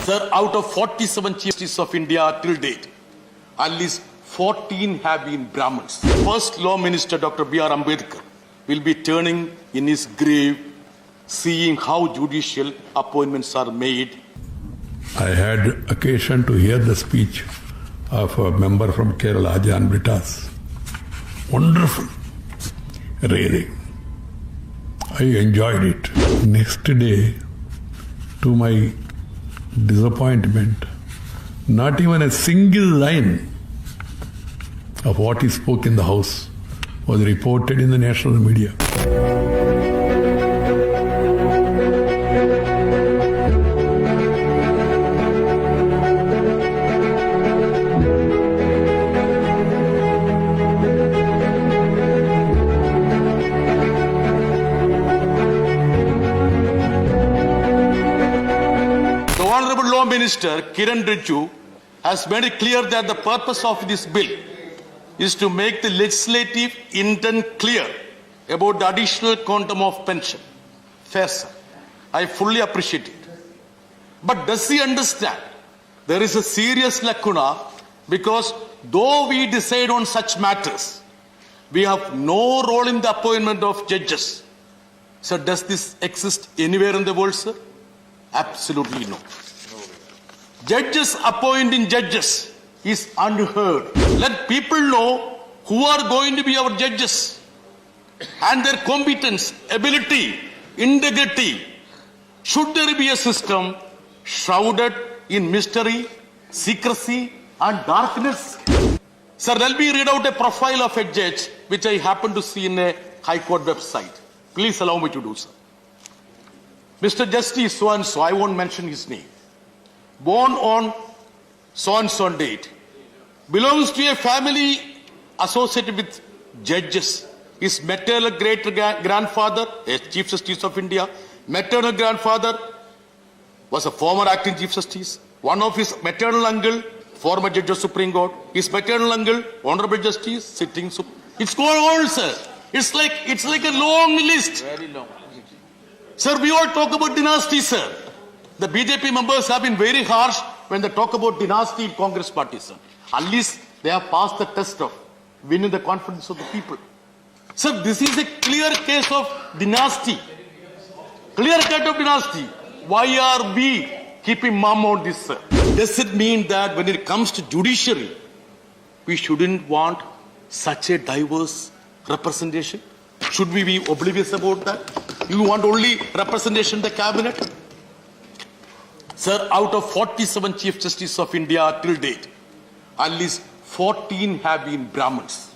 Sir, out of 47 Chief Justices of India till date, at least 14 have been Brahmins. First Law Minister Dr. B.R. Ambedkar will be turning in his grave, seeing how judicial appointments are made. I had occasion to hear the speech of a member from Kerala, Jan Britas. Wonderful, really. I enjoyed it. Next day, to my disappointment, not even a single line of what he spoke in the House was reported in the national media. The Honorable Law Minister Kiran Rijiju has made it clear that the purpose of this bill is to make the legislative intent clear about the additional quantum of pension. Fair, sir. I fully appreciate it. But does he understand there is a serious lacuna because though we decide on such matters, we have no role in the appointment of judges. So does this exist anywhere in the world, sir? Absolutely no. Judges appointing judges is unheard. Let people know who are going to be our judges and their competence, ability, integrity. Should there be a system shrouded in mystery, secrecy and darkness? Sir, let me read out a profile of a judge which I happen to see in a High Court website. Please allow me to do so. Mr. Justice so-and-so, I won't mention his name, born on so-and-so date, belongs to a family associated with judges. His maternal great-grandfather, a Chief Justice of India, maternal grandfather was a former acting Chief Justice. One of his maternal uncle, former Judge of Supreme Court. His maternal uncle, Honorable Justice, sitting. It's going on, sir. It's like a long list. Very long. Sir, we all talk about dynasty, sir. The BJP members have been very harsh when they talk about dynasty in Congress party, sir. At least they have passed the test of winning the confidence of the people. Sir, this is a clear case of dynasty. Clear cut of dynasty. Why are we keeping mum on this, sir? Does it mean that when it comes to judiciary, we shouldn't want such a diverse representation? Should we be oblivious about that? You want only representation in the cabinet? Sir, out of 47 Chief Justices of India till date, at least 14 have been Brahmins.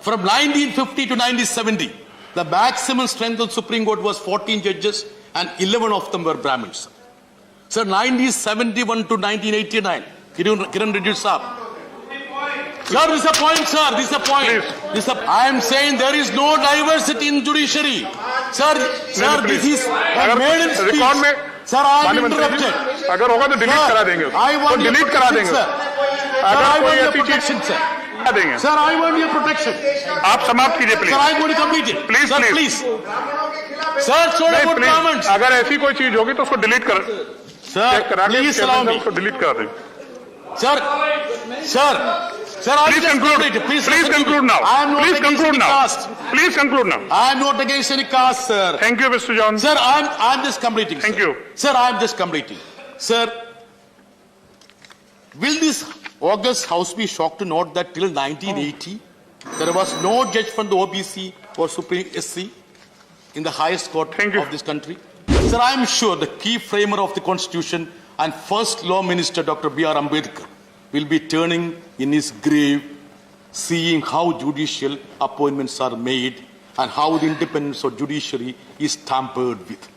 From 1950 to 1970, the maximum strength of Supreme Court was 14 judges and 11 of them were Brahmins. Sir, 1971 to 1989, Kiran Rijiju sir. Sir, this is a point, sir. This is a point. I am saying there is no diversity in judiciary. Sir, this is a maiden speech. Sir, I am interrupted. अगर होगा तो delete करा देंगे तो delete करा देंगे अगर कोई ऐसी चीज करा देंगे Sir, I want your protection. आप समाप्त कीजिए please Sir, I want to complete it. Please Sir, show about comments. अगर ऐसी कोई चीज होगी तो उसको डिलीट कर Sir, please allow me. उसको डिलीट करा देंगे Sir, I Please conclude. Please conclude now. I am not Please against conclude any now. caste. Please conclude now. I am not against any caste, sir. Thank you, Mr. John. Sir, I am just completing. Thank sir. you. Sir, I am just completing. Sir, will this August House be shocked to note that till 1980, there was no judge from the OBC or Supreme SC in the highest court of this country? Sir, I am sure the key framer of the Constitution and first Law Minister, Dr. B.R. Ambedkar, will be turning in his grave, seeing how judicial appointments are made and how the independence of judiciary is tampered with.